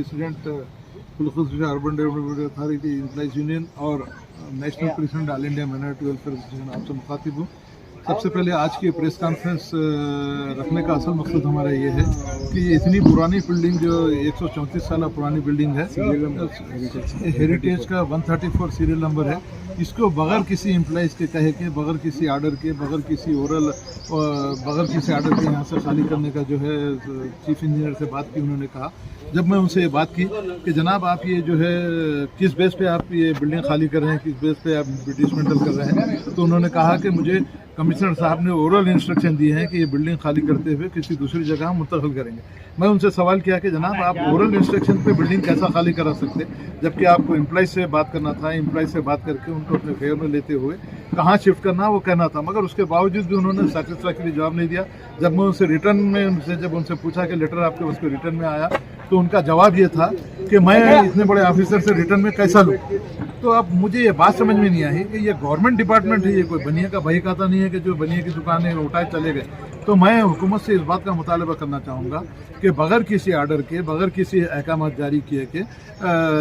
President खुलखुश urban development authority employees union और national president all India minority welfare association आपसे मुखातिब हूँ। सबसे पहले आज की प्रेस कॉन्फ्रेंस रखने का असल मकसद हमारा ये है कि इतनी पुरानी बिल्डिंग जो 134 साल पुरानी बिल्डिंग है, हेरिटेज का 134 सीरियल नंबर है, इसको बगैर किसी एम्प्लॉइज़ के कहे के, बगैर किसी आर्डर के, बगैर किसी ओरल बगैर किसी आर्डर के यहाँ से खाली करने का जो है चीफ इंजीनियर से बात की। उन्होंने कहा, जब मैं उनसे ये बात की कि जनाब आप ये जो है किस बेस पे आप ये बिल्डिंग खाली कर रहे हैं, किस बेस पे आप डिसमेंटल कर रहे हैं, तो उन्होंने कहा कि मुझे कमिश्नर साहब ने ओरल इंस्ट्रक्शन दिए हैं कि ये बिल्डिंग खाली करते हुए किसी दूसरी जगह मुंतकिल करेंगे। मैं उनसे सवाल किया कि जनाब आप ओरल इंस्ट्रक्शन पे बिल्डिंग कैसा खाली करा सकते, जबकि आपको एम्प्लॉइज से बात करना था, एम्प्लॉइज से बात करके उनको अपने फेवर में लेते हुए कहाँ शिफ्ट करना वो कहना था, मगर उसके बावजूद भी उन्होंने सेटिस्फैक्टरी जवाब नहीं दिया। जब मैं उनसे रिटर्न में जब उनसे पूछा कि लेटर आपके उसको रिटर्न में आया, तो उनका जवाब ये था कि मैं इतने बड़े ऑफिसर से रिटर्न में कैसा लूँ। तो अब मुझे ये बात समझ में नहीं आई कि ये गवर्नमेंट डिपार्टमेंट है, ये कोई बनिया का बही खाता नहीं है कि जो बनिया की दुकान है उठाए चले गए। तो मैं हुकूमत से इस बात का मुतालबा करना चाहूँगा कि बगैर किसी आर्डर के, बगैर किसी अहकाम जारी किए के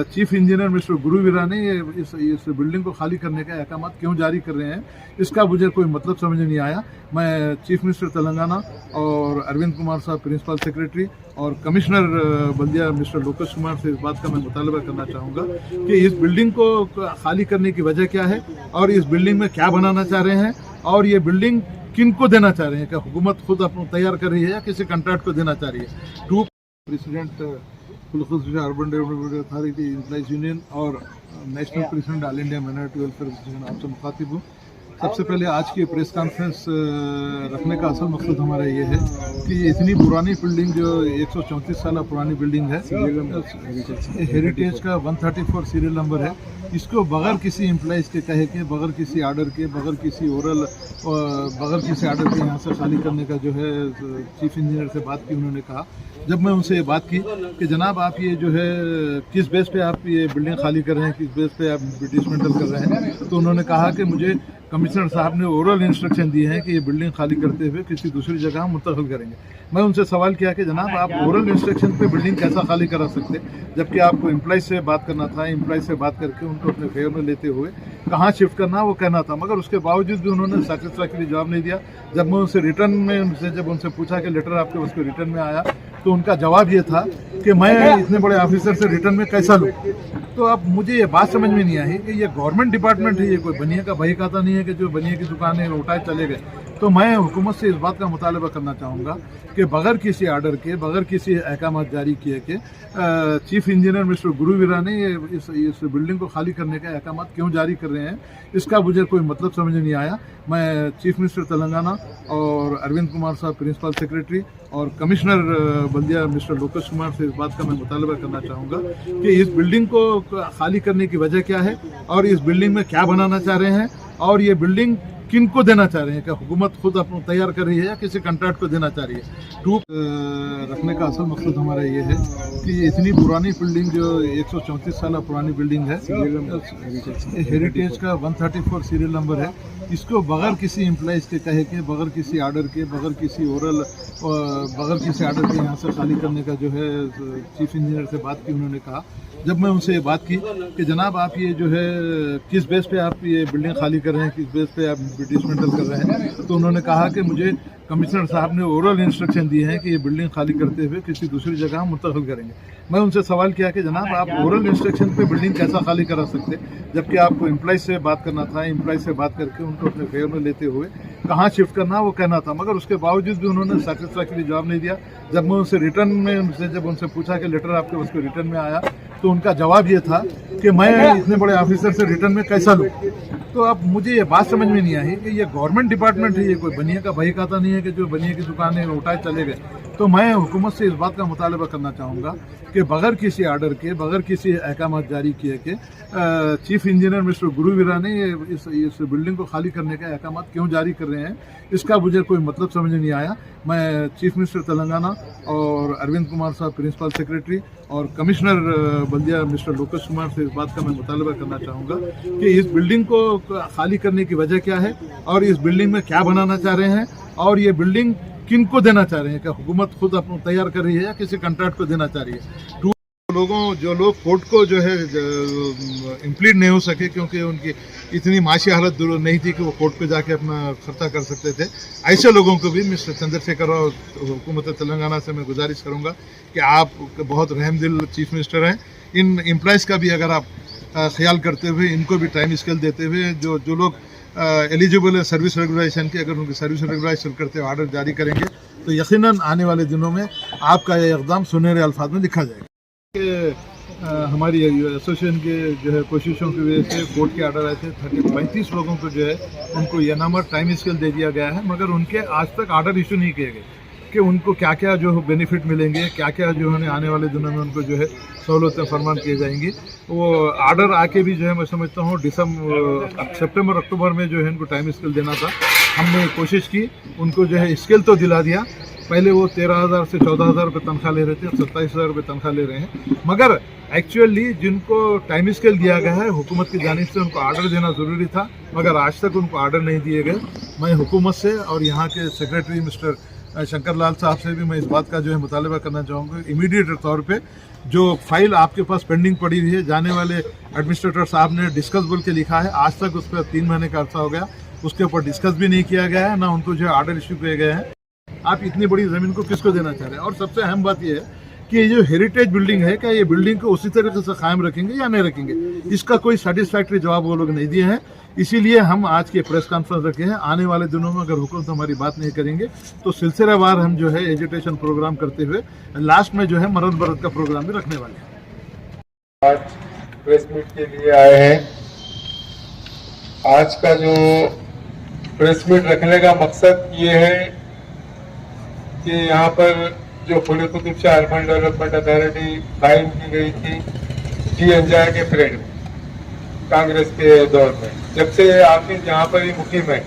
चीफ इंजीनियर मिस्टर गुरुवीरा ने इस बिल्डिंग को खाली करने के अहकाम क्यों जारी कर रहे हैं, इसका मुझे कोई मतलब समझ नहीं आया। मैं चीफ मिनिस्टर तेलंगाना और अरविंद कुमार साहब प्रिंसिपल सेक्रेटरी और कमिश्नर बल्दिया मिस्टर लोकेश कुमार से इस बात का मैं मुतालबा करना चाहूँगा कि इस बिल्डिंग को खाली करने की वजह क्या है और इस बिल्डिंग में क्या बनाना चाह रहे हैं और ये बिल्डिंग किनको देना चाह रहे हैं, क्या हुकूमत खुद अपना तैयार कर रही है या किसी कॉन्ट्रैक्ट को देना चाह रही है। टू प्रेसिडेंट खुलखुश urban development authority employees union और national president all India minority welfare association आपसे मुखातिब हूँ। सबसे पहले आज की प्रेस कॉन्फ्रेंस रखने का असल मकसद हमारा ये है कि इतनी पुरानी बिल्डिंग जो 134 साल पुरानी बिल्डिंग है, हेरिटेज का 134 सीरियल नंबर है, इसको बगैर किसी एम्प्लॉइज़ के कहे के, बगैर किसी आर्डर के, बगैर किसी ओरल बगैर किसी आर्डर के यहाँ से खाली करने का जो है चीफ इंजीनियर से बात की। उन्होंने कहा, जब मैं उनसे ये बात की कि जनाब आप ये जो है किस बेस पे आप ये बिल्डिंग खाली कर रहे हैं, किस बेस पे आप डिसमेंटल कर रहे हैं, तो उन्होंने कहा कि मुझे कमिश्नर साहब ने ओरल इंस्ट्रक्शन दिए हैं कि ये बिल्डिंग खाली करते हुए किसी दूसरी जगह मुंतकिल करेंगे। मैं उनसे सवाल किया कि जनाब आप ओरल इंस्ट्रक्शन पे बिल्डिंग कैसा खाली करा सकते, जबकि आपको एम्प्लॉइज से बात करना था, एम्प्लॉइज से बात करके उनको अपने फेवर में लेते हुए कहाँ शिफ्ट करना वो कहना था, मगर उसके बावजूद भी उन्होंने सेटिस्फैक्टरी जवाब नहीं दिया। जब मैं उनसे रिटर्न में जब उनसे पूछा कि लेटर आपके उसको रिटर्न में आया, तो उनका जवाब ये था कि मैं इतने बड़े ऑफिसर से रिटर्न में कैसा लूँ। तो अब मुझे ये बात समझ में नहीं आई कि ये गवर्नमेंट डिपार्टमेंट है, ये कोई बनिया का बही खाता नहीं है कि जो बनिया की दुकान है उठाए चले गए। तो मैं हुकूमत से इस बात का मुतालबा करना चाहूँगा कि बगैर किसी आर्डर के, बगैर किसी अहकाम जारी किए के चीफ इंजीनियर मिस्टर गुरुवीरा ने इस बिल्डिंग को खाली करने के अहकाम क्यों जारी कर रहे हैं, इसका मुझे कोई मतलब समझ नहीं आया। मैं चीफ मिनिस्टर तेलंगाना और अरविंद कुमार साहब प्रिंसिपल सेक्रेटरी और कमिश्नर बल्दिया मिस्टर लोकेश कुमार से इस बात का मैं मुतालबा करना चाहूँगा कि इस बिल्डिंग को खाली करने की वजह क्या है और इस बिल्डिंग में क्या बनाना चाह रहे हैं और ये बिल्डिंग किनको देना चाह रहे हैं, क्या हुकूमत खुद अपना तैयार कर रही है या किसी कॉन्ट्रैक्ट को देना चाह रही है। टू रखने का असल मकसद हमारा ये है कि इतनी पुरानी बिल्डिंग जो 134 साल पुरानी बिल्डिंग है, हेरिटेज का 134 सीरियल नंबर है, इसको बगैर किसी एम्प्लॉइज़ के कहे के, बगैर किसी आर्डर के, बगैर किसी ओरल बगैर किसी आर्डर के यहाँ से खाली करने का जो है चीफ इंजीनियर से बात की। उन्होंने कहा, जब मैं उनसे ये बात की कि जनाब आप ये जो है किस बेस पे आप ये बिल्डिंग खाली कर रहे हैं, किस बेस पे आप डिसमेंटल कर रहे हैं, तो उन्होंने कहा कि मुझे कमिश्नर साहब ने ओरल इंस्ट्रक्शन दिए हैं कि ये बिल्डिंग खाली करते हुए किसी दूसरी जगह मुंतकिल करेंगे। मैं उनसे सवाल किया कि जनाब आप ओरल इंस्ट्रक्शन पे बिल्डिंग कैसा खाली करा सकते, जबकि आपको एम्प्लॉइज से बात करना था, एम्प्लॉइज से बात करके उनको अपने फेवर में लेते हुए कहाँ शिफ्ट करना वो कहना था, मगर उसके बावजूद भी उन्होंने सेटिस्फैक्टरी जवाब नहीं दिया। जब मैं उनसे रिटर्न में जब उनसे पूछा कि लेटर आपके उसको रिटर्न में आया, तो उनका जवाब ये था कि मैं इतने बड़े ऑफिसर से रिटर्न में कैसा लूँ। तो अब मुझे ये बात समझ में नहीं आई कि ये गवर्नमेंट डिपार्टमेंट है, ये कोई बनिया का बही खाता नहीं है कि जो बनिया की दुकान है उठाए चले गए। तो मैं हुकूमत से इस बात का मुतालबा करना चाहूँगा कि बगैर किसी आर्डर के, बगैर किसी अहकाम जारी किए के चीफ इंजीनियर मिस्टर गुरुवीरा ने इस बिल्डिंग को खाली करने के अहकाम क्यों जारी कर रहे हैं, इसका मुझे कोई मतलब समझ नहीं आया। मैं चीफ मिनिस्टर तेलंगाना और अरविंद कुमार साहब प्रिंसिपल सेक्रेटरी और कमिश्नर बल्दिया मिस्टर लोकेश कुमार से इस बात का मैं मुतालबा करना चाहूँगा कि इस बिल्डिंग को खाली करने की वजह क्या है और इस बिल्डिंग में क्या बनाना चाह रहे हैं और ये बिल्डिंग किनको देना चाह रहे हैं, क्या हुकूमत खुद अपना तैयार कर रही है या किसी कॉन्ट्रैक्ट को देना चाह रही है। जो लोग कोर्ट को जो है इम्प्लीड नहीं हो सके क्योंकि उनकी इतनी माशी हालत नहीं थी कि वो कोर्ट पे जाके अपना खर्चा कर सकते थे, ऐसे लोगों को भी मिस्टर चंद्रशेखर और हुकूमत तेलंगाना से मैं गुजारिश करूंगा कि आप बहुत रहमदिल चीफ मिनिस्टर हैं, इन एम्प्लॉयज़ का भी अगर आप ख्याल करते हुए इनको भी टाइम स्केल देते हुए जो लोग एलिजिबल है सर्विस रेगुलाइजेशन की, अगर उनकी सर्विस रेगुलाइजेशन करते हुए ऑर्डर जारी करेंगे तो यकीनन आने वाले दिनों में आपका यह इक़दाम सुनहरे अल्फाज में लिखा जाएगा। हमारी एसोसिएशन के जो है कोशिशों की वजह से कोर्ट के ऑर्डर आए थे 35 लोगों को जो है उनको यह नंबर टाइम स्केल दे दिया गया है, मगर उनके आज तक ऑर्डर इशू नहीं किए गए कि उनको क्या क्या जो बेनिफिट मिलेंगे, क्या क्या जो है आने वाले दिनों में उनको जो है सहूलतें फरमान किए जाएंगी। वो ऑर्डर आके भी जो है मैं समझता हूँ सितंबर अक्टूबर में जो है इनको टाइम स्केल देना था, हमने कोशिश की, उनको जो है स्केल तो दिला दिया। पहले वो 13,000 से 14,000 रुपये तनख्वाह ले रहे थे, अब 27,000 रुपये तनख्वाह ले रहे हैं, मगर एक्चुअली जिनको टाइम स्केल दिया गया है हुकूमत की जानिब से उनको ऑर्डर देना ज़रूरी था, मगर आज तक उनको ऑर्डर नहीं दिए गए। मैं हुकूमत से और यहाँ के सेक्रेटरी मिस्टर शंकर लाल साहब से भी मैं इस बात का जो है मुतालबा करना चाहूँगा, इमीडिएट तौर पे जो फाइल आपके पास पेंडिंग पड़ी हुई है, जाने वाले एडमिनिस्ट्रेटर साहब ने डिस्कस बोल के लिखा है, आज तक उस पर 3 महीने का अर्सा हो गया, उसके ऊपर डिस्कस भी नहीं किया गया है, ना उनको जो है ऑर्डर इशू किए गए हैं। आप इतनी बड़ी ज़मीन को किसको देना चाह रहे हैं? और सबसे अहम बात यह है कि ये जो हेरिटेज बिल्डिंग है, क्या ये बिल्डिंग को उसी तरीके से कायम रखेंगे या नहीं रखेंगे, इसका कोई सेटिस्फैक्ट्री जवाब वो लोग नहीं दिए हैं। इसीलिए हम आज के प्रेस कॉन्फ्रेंस रखे हैं। आने वाले दिनों में अगर हुकूमत हमारी बात नहीं करेंगे तो सिलसिलेवार हम जो है एजुटेशन प्रोग्राम करते हुए लास्ट में जो है मरद बरत का प्रोग्राम भी रखने वाले हैं। आज प्रेस मीट के लिए आए हैं। आज का जो प्रेस मीट रखने का मकसद ये है कि यहाँ पर जो Quli Qutub Shah urban development authority कायम की गई थी जी अंजार के पीरियड में, कांग्रेस के दौर में, जब से ऑफिस यहाँ पर ही मुकीम है,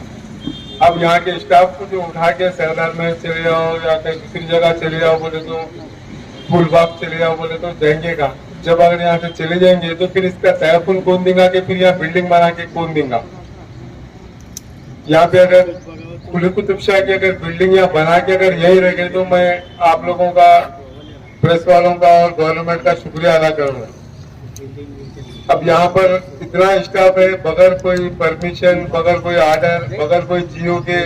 अब यहाँ के स्टाफ को जो उठा के सरदार में चले जाओ या कहीं दूसरी जगह चले जाओ बोले तो, फूलबाग चले जाओ बोले तो जाएंगे कहाँ? जब अगर यहाँ से चले जाएंगे तो फिर इसका तहफुल कौन देगा कि फिर यहाँ बिल्डिंग बना के कौन देगा? यहाँ पे अगर कुली कुतुब शाह की अगर बिल्डिंग यहाँ बना के अगर यही रह गए तो मैं आप लोगों का, प्रेस वालों का और गवर्नमेंट का शुक्रिया अदा करूंगा। अब यहाँ पर इतना स्टाफ है, बगैर कोई परमिशन, बगैर कोई ऑर्डर, बगैर कोई जीओ के,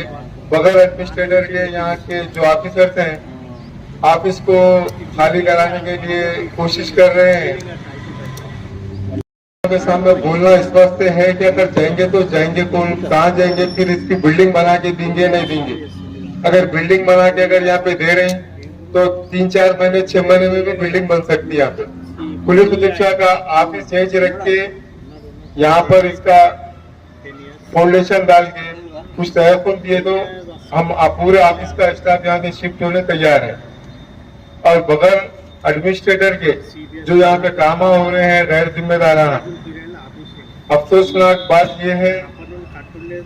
बगैर एडमिनिस्ट्रेटर के, यहाँ के जो ऑफिसर्स हैं ऑफिस को खाली कराने के लिए कोशिश कर रहे हैं। के सामने बोलना इस वास्ते है कि अगर जाएंगे तो जाएंगे कौन, कहाँ जाएंगे, फिर इसकी बिल्डिंग बना के देंगे नहीं देंगे। अगर बिल्डिंग बना के अगर यहाँ पे दे रहे हैं तो 3-4 महीने 6 महीने में भी बिल्डिंग बन सकती है। यहाँ पे कुली कुतुब शाह का ऑफिस यहीं रख के यहाँ पर इसका फाउंडेशन डाल के कुछ तहफुल दिए तो हम पूरे ऑफिस का स्टाफ यहाँ से शिफ्ट होने तैयार है। और बगैर एडमिनिस्ट्रेटर के जो यहाँ पे काम हो रहे हैं गैर जिम्मेदाराना, अफसोसनाक बात ये है,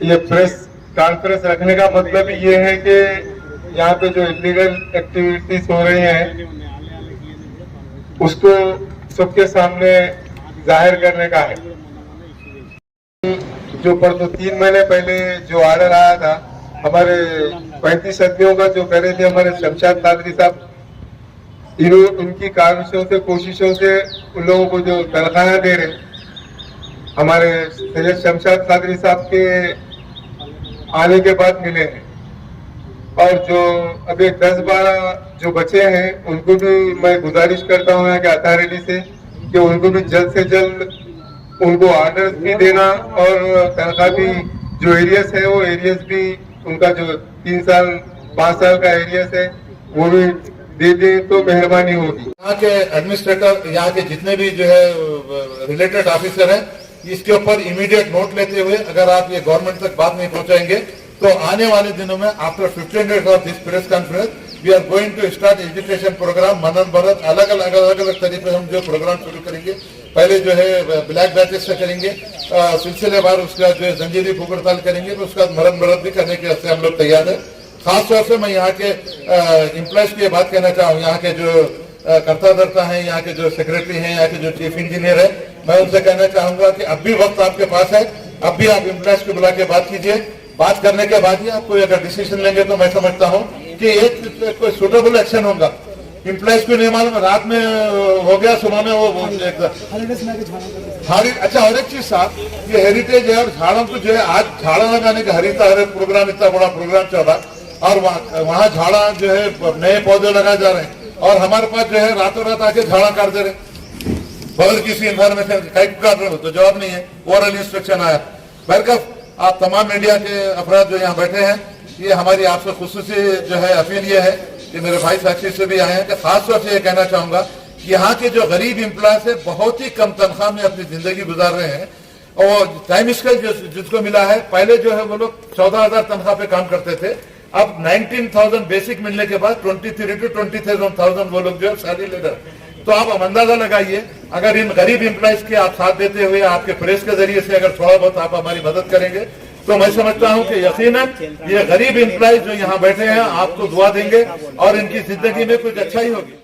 ये प्रेस कॉन्फ्रेंस रखने का मतलब ये है कि यहाँ पे जो इलीगल एक्टिविटीज हो रही हैं उसको सबके सामने जाहिर करने का है। जो पर 3 महीने पहले जो ऑर्डर आया था हमारे 35 आदमियों का, जो कह रहे थे हमारे शमशाद कादरी साहब, इनकी काविशों से, कोशिशों से उन लोगों को जो तनख्वाह दे रहे, हमारे सैयद शमशाद कादरी साहब के आने के बाद मिले हैं। और जो अभी 10-12 जो बचे हैं उनको भी मैं गुजारिश करता हूँ यहाँ के अथॉरिटी से कि उनको भी जल्द से जल्द उनको ऑर्डर्स भी देना और तनख्वाह भी, जो एरियस है वो एरियस भी उनका जो 3 साल 5 साल का एरियस है वो भी दे दे तो मेहरबानी होगी। यहाँ के एडमिनिस्ट्रेटर, यहाँ के जितने भी जो है रिलेटेड ऑफिसर हैं, इसके ऊपर इमीडिएट नोट लेते हुए अगर आप ये गवर्नमेंट तक बात नहीं पहुंचाएंगे तो आने वाले दिनों में after 15 days of this press conference we are going to start education program, मनन भरत, अलग अलग तरीके हम जो प्रोग्राम शुरू करेंगे। पहले जो है ब्लैक बैचेस से करेंगे, सिलसिलेवार उसका जो है जंजीरी फूकड़ताल करेंगे, तो उसका मरन भरत भी करने के हम लोग तैयार है। खासतौर से मैं यहाँ के एम्प्लॉयज की बात कहना चाहूँ, यहाँ के जो कर्ता धर्ता हैं, यहाँ के जो सेक्रेटरी हैं, यहाँ के जो चीफ इंजीनियर है, मैं उनसे कहना चाहूंगा कि अब भी वक्त आपके पास है, अब भी आप एम्प्लॉयज को बुला के बात कीजिए। बात करने के बाद ही आप कोई अगर डिसीजन लेंगे तो मैं समझता हूँ कि एक कोई सुटेबल एक्शन होगा। एम्प्लॉइज को नहीं मालूम, रात में हो गया, सुबह में वो अच्छा। और एक चीज साहब, ये हेरिटेज है और झाड़ों को जो है आज झाड़ा लगाने का हरिता हरे प्रोग्राम, इतना बड़ा प्रोग्राम चल रहा और वहाँ झाड़ा जो है नए पौधे लगाए जा रहे हैं और हमारे पास जो है रातों रात आके झाड़ा काट दे रहे, बगैर किसी इन्फॉर्मेशन काट रहे हो तो जवाब नहीं है, ओरल इंस्ट्रक्शन आया। बहरकफ आप तमाम मीडिया के अफराद जो यहाँ बैठे हैं, ये हमारी आपसे खुसूसी जो है अपील ये है कि मेरे भाई फैक्ट्री से भी आए हैं कि खासतौर से ये कहना चाहूंगा कि यहाँ के जो गरीब एम्प्लॉयज है बहुत ही कम तनख्वाह में अपनी जिंदगी गुजार रहे हैं और टाइम स्केल जिसको मिला है, पहले जो है वो लोग 14,000 तनख्वाह पे काम करते थे, अब 19,000 बेसिक मिलने के बाद 23 to 27,000 वो लोग जो है सैलरी ले रहे हैं। तो आप अंदाजा लगाइए, अगर इन गरीब एम्प्लॉइज के आप साथ देते हुए आपके प्रेस के जरिए से अगर थोड़ा बहुत आप हमारी मदद करेंगे तो मैं समझता हूं कि यकीनन ये गरीब एम्प्लॉइज जो यहाँ बैठे हैं आपको दुआ देंगे और इनकी जिंदगी में कुछ अच्छा ही होगी।